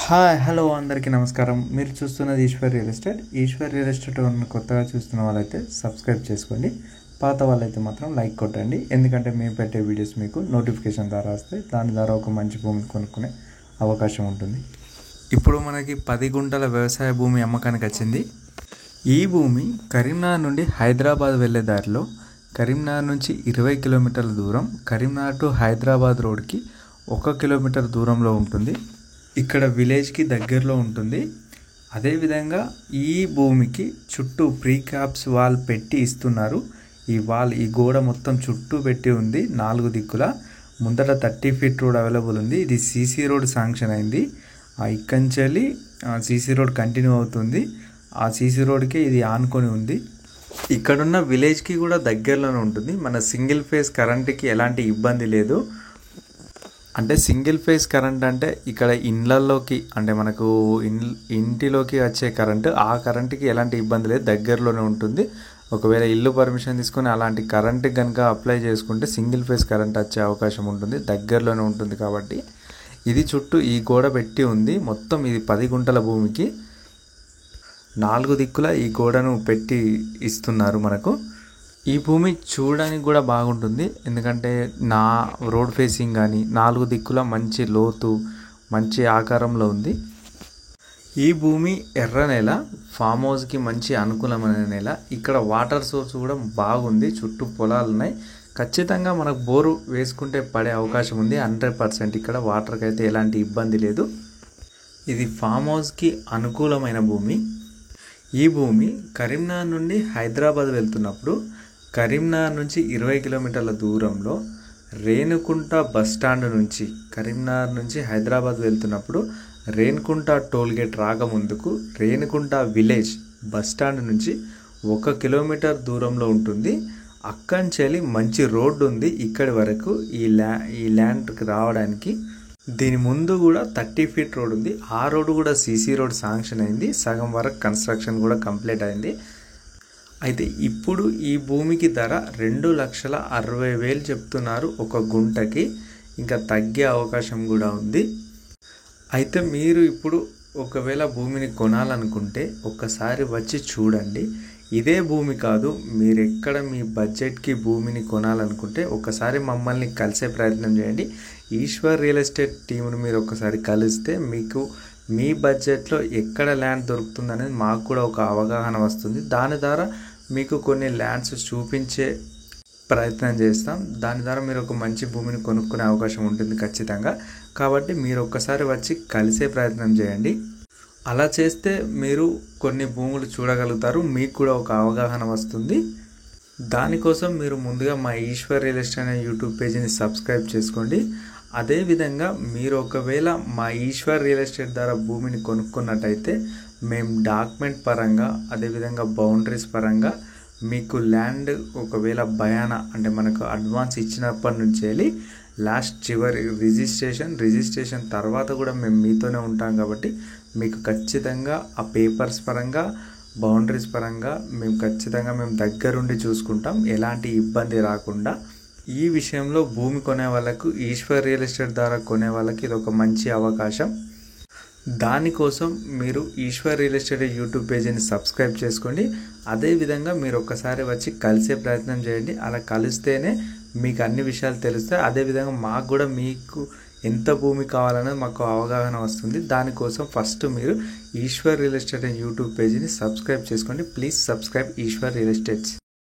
Hi hello అందరికీ నమస్కారం. మీరు చూస్తున్నది Eshwar real estate. Eshwar real estate కొత్తగా చూస్తున్న వాళ్ళైతే సబ్స్క్రైబ్ చేసుకోండి. పాత వాళ్ళైతే మాత్రం లైక్ కొట్టండి. ఎందుకంటే మేము పెట్టే వీడియోస్ మీకు నోటిఫికేషన్ ద్వారా వస్తాయి. దాని ద్వారా ఒక మంచి భూమిని కొనుక్కునే అవకాశం ఉంటుంది. ఇప్పుడు మనకి 10 గుంటల వ్యవసాయ భూమి అమ్మకానికి వచ్చింది. ఈ భూమి కరీంనగర్ నుండి హైదరాబాద్ వెళ్ళే దారిలో కరీంనగర్ నుంచి 20 కిలోమీటర్ల దూరం, కరీంనగర్ టు హైదరాబాద్ రోడ్కి 1 కిలోమీటర్ దూరంలో ఉంటుంది. ఇక్కడ విలేజ్కి దగ్గరలో ఉంటుంది. అదేవిధంగా ఈ భూమికి చుట్టూ ప్రీ క్యాప్స్ వాల్ పెట్టి ఇస్తున్నారు. ఈ గోడ మొత్తం చుట్టూ పెట్టి ఉంది 4 దిక్కుల. ముందట 30 ఫీట్ రోడ్ అవైలబుల్ ఉంది. ఇది సీసీ రోడ్ శాంక్షన్ అయింది. ఇక్కడి నుంచి సీసీ రోడ్ కంటిన్యూ అవుతుంది. ఆ సీసీ రోడ్కి ఇది ఆనుకొని ఉంది. ఇక్కడున్న విలేజ్కి కూడా దగ్గరలోనే ఉంటుంది. మన సింగిల్ ఫేజ్ కరెంట్కి ఎలాంటి ఇబ్బంది లేదు. అంటే సింగిల్ ఫేజ్ కరెంట్ అంటే ఇక్కడ ఇండ్లలోకి అంటే మనకు ఇంటిలోకి వచ్చే కరెంటు, ఆ కరెంటుకి ఎలాంటి ఇబ్బంది లేదు, దగ్గరలోనే ఉంటుంది. ఒకవేళ ఇల్లు పర్మిషన్ తీసుకొని అలాంటి కరెంట్ కనుక అప్లై చేసుకుంటే సింగిల్ ఫేజ్ కరెంట్ వచ్చే అవకాశం ఉంటుంది. దగ్గరలోనే ఉంటుంది కాబట్టి ఇది చుట్టూ ఈ గోడ పెట్టి ఉంది. మొత్తం ఇది 10 గుంటల భూమికి 4 దిక్కుల ఈ గోడను పెట్టి ఇస్తున్నారు మనకు. ఈ భూమి చూడడానికి కూడా బాగుంటుంది. ఎందుకంటే నా రోడ్ ఫేసింగ్ కానీ 4 దిక్కుల మంచి లోతు, మంచి ఆకారంలో ఉంది. ఈ భూమి ఎర్ర నేల, ఫామ్ హౌస్కి మంచి అనుకూలమైన నేల. ఇక్కడ వాటర్ సోర్స్ కూడా బాగుంది. చుట్టూ పొలాలు ఉన్నాయి. ఖచ్చితంగా మనకు బోరు వేసుకుంటే పడే అవకాశం ఉంది 100%. ఇక్కడ వాటర్కి అయితే ఎలాంటి ఇబ్బంది లేదు. ఇది ఫామ్ హౌస్కి అనుకూలమైన భూమి. ఈ భూమి కరీంనగర్ నుండి హైదరాబాద్ వెళ్తున్నప్పుడు కరీంనగర్ నుంచి 20 కిలోమీటర్ల దూరంలో రేణుకుంట బస్ స్టాండ్ నుంచి, కరీంనగర్ నుంచి హైదరాబాద్ వెళ్తున్నప్పుడు రేణుకుంట టోల్గేట్ రాకముందుకు రేణుకుంట విలేజ్ బస్ స్టాండ్ నుంచి 1 కిలోమీటర్ దూరంలో ఉంటుంది. అక్కడి నుంచి మంచి రోడ్డు ఉంది ఇక్కడి వరకు ఈ ల్యాండ్కి రావడానికి. దీని ముందు కూడా 30 ఫీట్ రోడ్ ఉంది. ఆ రోడ్డు కూడా సీసీ రోడ్ శాంక్షన్ అయింది. సగం వరకు కన్స్ట్రక్షన్ కూడా కంప్లీట్ అయింది. అయితే ఇప్పుడు ఈ భూమికి ధర 2,60,000 చెప్తున్నారు ఒక గుంటకి. ఇంకా తగ్గే అవకాశం కూడా ఉంది. అయితే మీరు ఇప్పుడు ఒకవేళ భూమిని కొనాలనుకుంటే ఒక్కసారి వచ్చి చూడండి. ఇదే భూమి కాదు, మీరు ఎక్కడ మీ బడ్జెట్కి భూమిని కొనాలనుకుంటే ఒకసారి మమ్మల్ని కలిసే ప్రయత్నం చేయండి. ఈశ్వర్ రియల్ ఎస్టేట్ టీంను మీరు ఒకసారి కలిస్తే మీకు మీ బడ్జెట్లో ఎక్కడ ల్యాండ్ దొరుకుతుందనేది మాకు కూడా ఒక అవగాహన వస్తుంది. దాని ద్వారా మీకు కొన్ని ల్యాండ్స్ చూపించే ప్రయత్నం చేస్తాం. దాని ద్వారా మీరు ఒక మంచి భూమిని కొనుక్కునే అవకాశం ఉంటుంది ఖచ్చితంగా. కాబట్టి మీరు ఒక్కసారి వచ్చి కలిసే ప్రయత్నం చేయండి. అలా చేస్తే మీరు కొన్ని భూములు చూడగలుగుతారు. మీకు కూడా ఒక అవగాహన వస్తుంది. దానికోసం మీరు ముందుగా మా ఈశ్వర్ రియల్ ఎస్టేట్ అనే యూట్యూబ్ పేజీని సబ్స్క్రైబ్ చేసుకోండి. అదేవిధంగా మీరు ఒకవేళ మా ఈశ్వర్ రియల్ ఎస్టేట్ ద్వారా భూమిని కొనుక్కున్నట్టయితే మేము డాక్యుమెంట్ పరంగా, అదేవిధంగా బౌండరీస్ పరంగా మీకు ల్యాండ్ ఒకవేళ భయాన అంటే మనకు అడ్వాన్స్ ఇచ్చినప్పటి నుంచి వెళ్ళి లాస్ట్ చివరి రిజిస్ట్రేషన్ తర్వాత కూడా మేము మీతోనే ఉంటాం. కాబట్టి మీకు ఖచ్చితంగా ఆ పేపర్స్ పరంగా, బౌండరీస్ పరంగా మేము దగ్గరుండి చూసుకుంటాం, ఎలాంటి ఇబ్బంది రాకుండా. ఈ విషయంలో భూమి కొనే వాళ్ళకు, ఈశ్వర్ రియల్ ఎస్టేట్ ద్వారా కొనే వాళ్ళకి ఇది ఒక మంచి అవకాశం. దానికోసం మీరు ఈశ్వర్ రియల్ ఎస్టేట్ యూట్యూబ్ పేజీని సబ్స్క్రైబ్ చేసుకోండి. అదేవిధంగా మీరు ఒక్కసారి వచ్చి కలిసే ప్రయత్నం చేయండి. అలా కలిస్తేనే మీకు అన్ని విషయాలు తెలుస్తాయి. అదేవిధంగా మాకు కూడా మీకు ఎంత భూమి కావాలనేది మాకు అవగాహన వస్తుంది. దానికోసం ఫస్ట్ మీరు ఈశ్వర్ రియల్ ఎస్టేట్ యూట్యూబ్ పేజీని సబ్స్క్రైబ్ చేసుకోండి. Please subscribe Eshwar real estates.